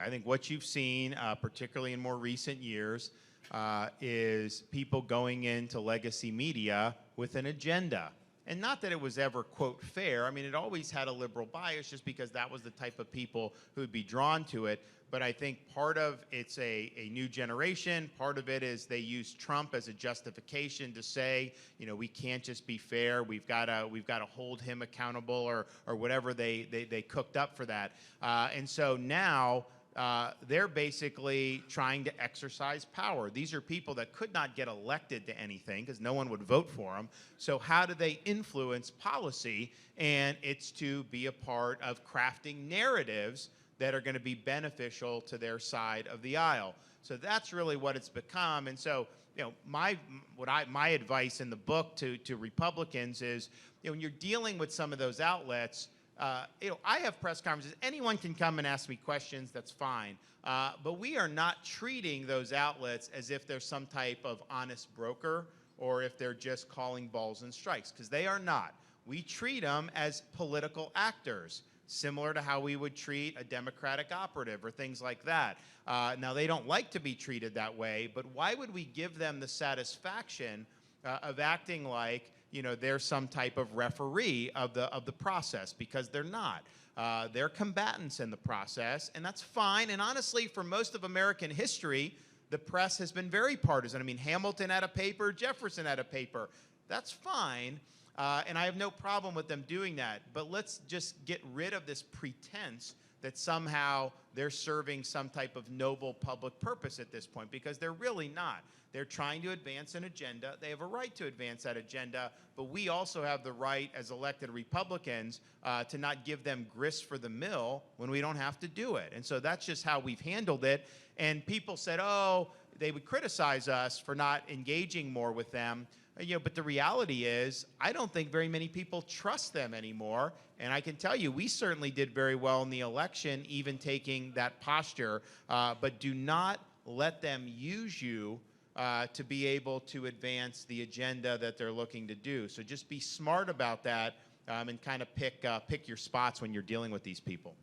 I think what you've seen, particularly in more recent years, is people going into legacy media with an agenda. And not that it was ever, quote, fair. I mean, it always had a liberal bias just because that was the type of people who would be drawn to it. But I think part of it's a new generation. Part of it is they use Trump as a justification to say, you know, we can't just be fair. We've got to hold him accountable, or whatever they cooked up for that. And so now they're basically trying to exercise power. These are people that could not get elected to anything because no one would vote for them. So how do they influence policy? And it's to be a part of crafting narratives that are going to be beneficial to their side of the aisle. So that's really what it's become. And so, you know, my advice in the book to Republicans is, you know, when you're dealing with some of those outlets, you know, I have press conferences. Anyone can come and ask me questions. That's fine. But we are not treating those outlets as if they're some type of honest broker or if they're just calling balls and strikes, because they are not. We treat them as political actors, similar to how we would treat a Democratic operative or things like that. Now, they don't like to be treated that way, but why would we give them the satisfaction of acting like, you know, they're some type of referee of the process? Because they're not. They're combatants in the process, and that's fine. And honestly, for most of American history, the press has been very partisan. I mean, Hamilton had a paper, Jefferson had a paper. That's fine. And I have no problem with them doing that. But let's just get rid of this pretense that somehow they're serving some type of noble public purpose at this point, because they're really not. They're trying to advance an agenda. They have a right to advance that agenda, but we also have the right as elected Republicans to not give them grist for the mill when we don't have to do it. And so that's just how we've handled it. And people said, oh, they would criticize us for not engaging more with them. You know, but the reality is, I don't think very many people trust them anymore. And I can tell you, we certainly did very well in the election, even taking that posture. But do not let them use you to be able to advance the agenda that they're looking to do. So just be smart about that, and kind of pick your spots when you're dealing with these people.